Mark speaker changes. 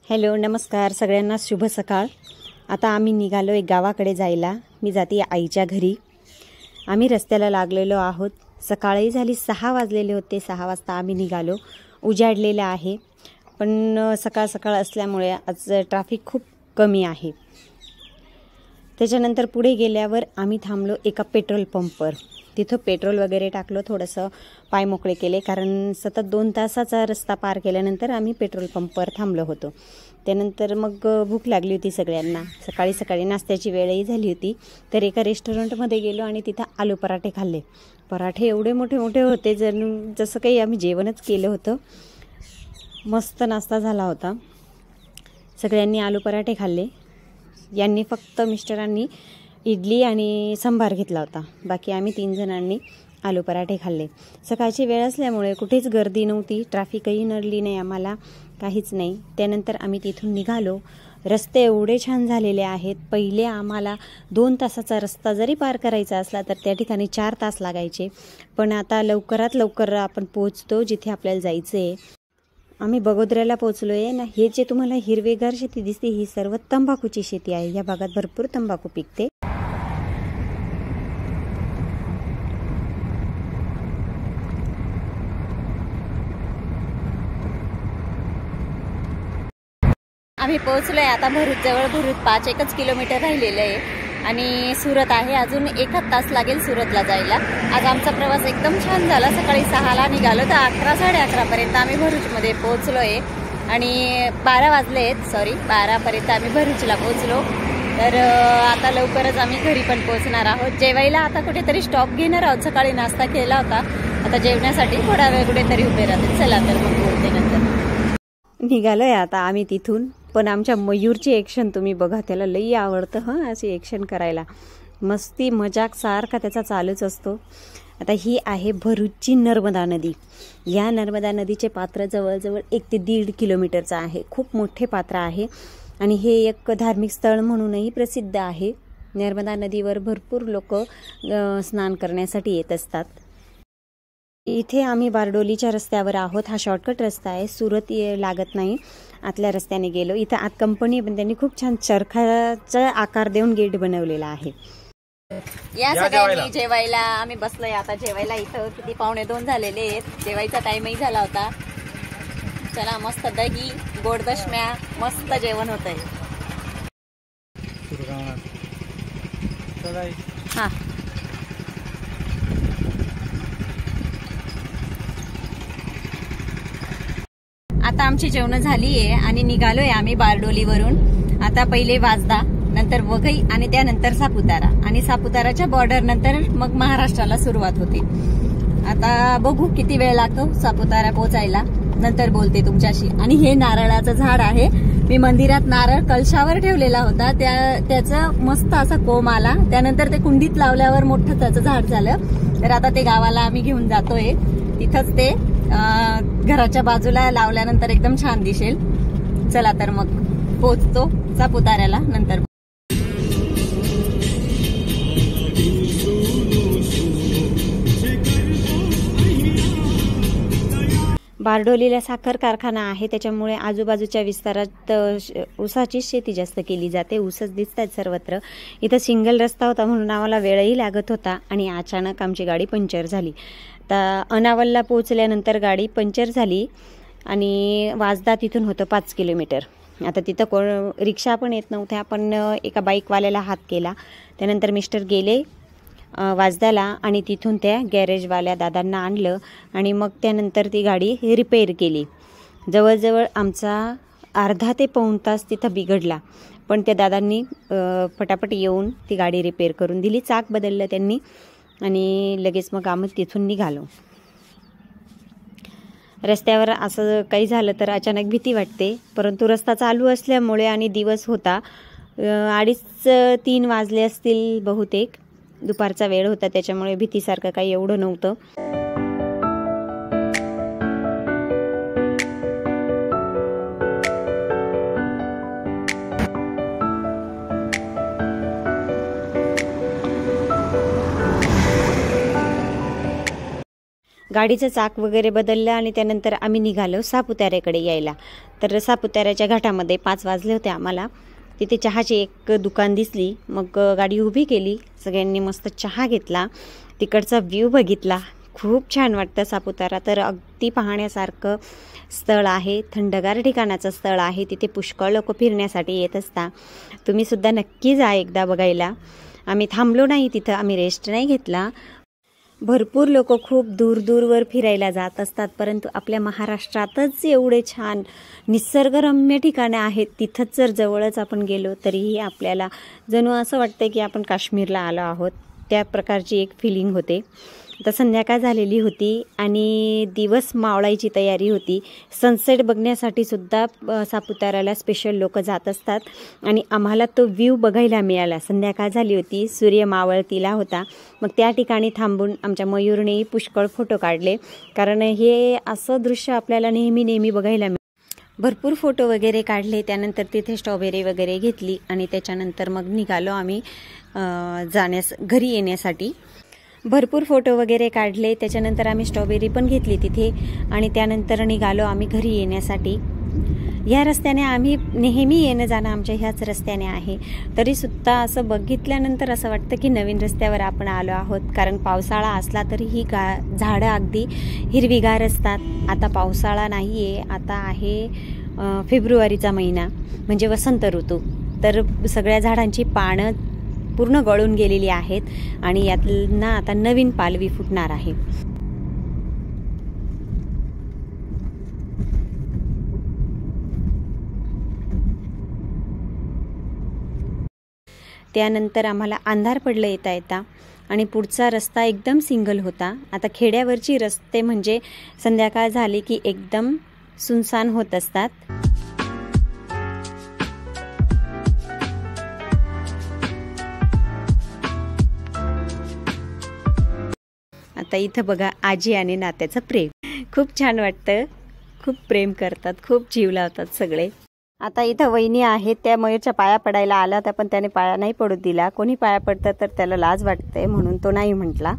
Speaker 1: Hello नमस्कार सगळ्यांना शुभ सकाळ। आता आम्ही निघालो एक गावाकडे जायला। मी जाते आईच्या घरी। आम्ही रस्त्याला लागलेलो आहोत। सकाळी झाली 6 वाजलेले होते। 6 वाजता आम्ही निघालो। उजाडलेला आहे पण सकाळ सकाळ असल्यामुळे आज ट्रॅफिक खूप कमी आहे। त्याच्यानंतर पुढे गेल्यावर आम्ही थांबलो एका पेट्रोल पंपवर। तिथं पेट्रोल वगैरे टाकलो, थोडंसं पाय मोकळे केले कारण सतत 2 तासाचा रस्ता पार केल्यानंतर आम्ही पेट्रोल पंपवर थांबलो होतो। त्यानंतर मग भूक लागली होती सगळ्यांना। सकाळी सकाळी नाश्त्याची वेळही झाली होती, तर एका रेस्टॉरंटमध्ये गेलो आणि तिथं आलू पराठे खाल्ले। पराठे एवढे मोठे मोठे होते जसं काही आम्ही जेवणच केलं होतं। मस्त नाश्ता झाला होता। सगळ्यांनी आलू पराठे खाल्ले। यांनी फक्त मिस्टरांनी इडली आणि सांबार घेतला होता। बाकी आम्ही 3 जणांनी आलू पराठे खाल्ले। सकाळची वेळ असल्यामुळे कुठेच गर्दी नव्हती, ट्रॅफिकही नडली नाही आम्हाला, काहीच नाही। त्यानंतर आम्ही तिथून निघालो। रस्ते एवढे छान झालेले आहेत। पहिले आम्हाला 2 तासाचा रस्ता जरी पार करायचा असला तर त्या ठिकाणी 4 तास लागायचे, पण आता लवकरात लवकर आपण पोहोचतो जिथे आपल्याला जायचं आहे। आम्ही बगोदऱ्याला पोहोचलो आहे ना। हे जे तुम्हाला हिरवेगार शेती दिसते ही सर्व तंबाखूची शेती आहे। या भागात भरपूर तंबाखू पिकते। आम्ही पोहोचलोय आता भरूच जवळ। भरूच 5-1 किलोमीटर राहिलेलं आहे आणि सुरत आहे। अजून 1 तास लागेल सुरतला जायला। आज आमचा प्रवास एकदम छान झाला। सकाळी 6ला निघालो तर 11-11:30 पर्यंत आम्ही भरूचमध्ये पोहोचलोय आणि 12 वाजले आहेत, 12 पर्यंत आम्ही भरूचला पोहोचलो। तर आता लवकरच आम्ही घरी पण पोहोचणार आहोत। जेवायला आता कुठेतरी स्टॉप घेणार आहोत। सकाळी नाश्ता केला होता, आता जेवण्यासाठी थोडा वेळ कुठेतरी उभे राहते। चला तर मग बोलते नंतर। निघालोय आता आम्ही तिथून। पण आमच्या मयूरची ॲक्शन तुम्ही बघा, त्याला लई आवडतं हं अशी ॲक्शन करायला। मस्ती मजाक सारखा त्याचा चालूच असतो। आता ही आहे भरूचची नर्मदा नदी। या नर्मदा नदीचे पात्र जवळजवळ 1 ते 1.5 किलोमीटरचं आहे। खूप मोठे पात्र आहे आणि हे एक धार्मिक स्थळ म्हणूनही प्रसिद्ध आहे। नर्मदा नदीवर भरपूर लोक स्नान करण्यासाठी येत असतात। इथे आम्ही बारडोलीच्या रस्त्यावर आहोत। हा शॉर्टकट रस्ता आहे, सुरत लागत नाही। आतल्या रस्त्याने गेलो। इथं आत कंपनी पण त्यांनी खूप छान चरखाचा आकार देऊन गेट बनवलेला आहे। या सगळ्यांनी जेवायला आम्ही बसलोय आता जेवायला। इथं किती 1:45 झालेले आहेत। जेवायचा टाइमही झाला होता। चला मस्त दही गोड दशम्या मस्त जेवण होतंय। हा आता आमची जेवण झाली आहे आणि निघालोय आम्ही बारडोलीवरून। आता पहिले वाजदा, नंतर वघई आणि त्यानंतर सापुतारा आणि सापुताराच्या बॉर्डर नंतर मग महाराष्ट्राला सुरुवात होते। आता बघू किती वेळ लागतो सापुतारा पोहोचायला, नंतर बोलते तुमच्याशी। आणि हे नारळाचं झाड आहे। मी मंदिरात नारळ कलशावर ठेवलेला होता, त्याचा मस्त असा कोंब आला। त्यानंतर ते कुंडीत लावल्यावर मोठं त्याचं झाड झालं। तर आता ते गावाला आम्ही घेऊन जातोय। तिथंच ते घराच्या बाजूला लावल्यानंतर एकदम छान दिसेल। चला तर मग पोहोचतो सापुताऱ्याला नंतर। बारडोलीला साखर कारखाना आहे, त्याच्यामुळे आजूबाजूच्या विस्तारात ऊसाची शेती जास्त केली जाते। ऊसच दिसतात सर्वत्र। इथं सिंगल रस्ता होता म्हणून आम्हाला वेळही लागत होता आणि अचानक आमची गाडी पंक्चर झाली। आता अनावलला पोहोचल्यानंतर गाडी पंक्चर झाली आणि वाजदा तिथून होतं 5 किलोमीटर। आता तिथं रिक्षा पण येत नव्हत्या, पण एका बाईकवाल्याला हात केला। त्यानंतर मिस्टर गेले वाजद्याला आणि तिथून त्या गॅरेजवाल्या दादांना आणलं आणि मग त्यानंतर ती गाडी रिपेअर केली। जवळजवळ आमचा अर्धा ते पाऊण तास तिथं बिघडला, पण त्या दादांनी पटापट येऊन ती गाडी रिपेअर करून दिली। चाक बदललं त्यांनी आणि लगेच मग आम्ही तिथून निघालो। रस्त्यावर असं काही झालं तर अचानक भीती वाटते, परंतु रस्ता चालू असल्यामुळे आणि दिवस होता, 2:30-3 वाजले असतील बहुतेक। दुपारचा वेळ होता त्याच्यामुळे भीतीसारखं काही एवढं नव्हतं। गाडीचं चाक वगैरे बदललं आणि त्यानंतर आम्ही निघालो सापुताऱ्याकडे यायला. तर सापुताऱ्याच्या घाटामध्ये 5 वाजले होते आम्हाला. तिथे चहाची एक दुकान दिसली, मग गाडी उभी केली, सगळ्यांनी मस्त चहा घेतला, तिकडचा व्ह्यू बघितला. खूप छान वाटतं. सापुतारा तर अगदी पाहण्यासारखं स्थळ आहे, थंडगार ठिकाणाचं स्थळ आहे. तिथे पुष्कळ लोक फिरण्यासाठी येत असतात. तुम्ही सुद्धा नक्की जा एकदा बघायला. आम्ही थांबलो नाही तिथं, आम्ही रेस्ट नाही घेतला. भरपूर लोक खूप दूरवर फिरायला जात असतात, परंतु आपल्या महाराष्ट्रातच एवढे छान निसर्गरम्य ठिकाणे आहेत. तिथंच जर जवळच आपण गेलो तरीही आपल्याला जणू असं वाटतं की आपण काश्मीरला आलो आहोत, त्या प्रकारची एक फिलिंग होते. तर संध्याकाळ झालेली होती आणि दिवस मावळायची तयारी होती. सनसेट बघण्यासाठी सुद्धा सापुताऱ्याला स्पेशल लोक जात असतात आणि आम्हाला तो व्ह्यू बघायला मिळाला. संध्याकाळ झाली होती, सूर्य मावळतीला होता. मग त्या ठिकाणी थांबून आमच्या मयूरनेही पुष्कळ फोटो काढले, कारण हे असं दृश्य आपल्याला नेहमी बघायला मिळतं. भरपूर फोटो वगैरे काढले. त्यानंतर तिथे स्ट्रॉबेरी वगैरे घेतली आणि त्याच्यानंतर मग निघालो आम्ही घरी येण्यासाठी. भरपूर फोटो वगैरे काढले. त्याच्यानंतर आम्ही स्ट्रॉबेरी पण घेतली तिथे आणि त्यानंतर निघालो आम्ही घरी येण्यासाठी. ह्या रस्त्याने आम्ही नेहमी येणं जाणं आमच्या ह्याच रस्त्याने आहे. तरीसुद्धा असं बघितल्यानंतर असं वाटतं की नवीन रस्त्यावर आपण आलो आहोत, कारण पावसाळा असला तरी ही झाडं अगदी हिरवीगार असतात. आता पावसाळा नाही आहे, आता आहे फेब्रुवारीचा महिना म्हणजे वसंत ऋतू. तर सगळ्या झाडांची पानं पूर्ण गळून गेलेली आहेत आणि यातना आता नवीन पालवी फुटणार आहे. त्यानंतर आम्हाला अंधार पडलं येता आणि पुढचा रस्ता एकदम सिंगल होता. आता खेड्यावरची रस्ते म्हणजे संध्याकाळ झाली की एकदम सुनसान होत असतात. आता इथं बघा आजी आणि नात्याचं प्रेम. खूप छान वाटतं, खूप प्रेम करतात, खूप जीव लावतात सगळे. आता इथं वहिनी आहेत, त्या मयूरच्या पाया पडायला आला होता, पण त्याने पाया नाही पडू दिला. कोणी पाया पडतं तर त्याला लाज वाटते म्हणून तो नाही म्हटला.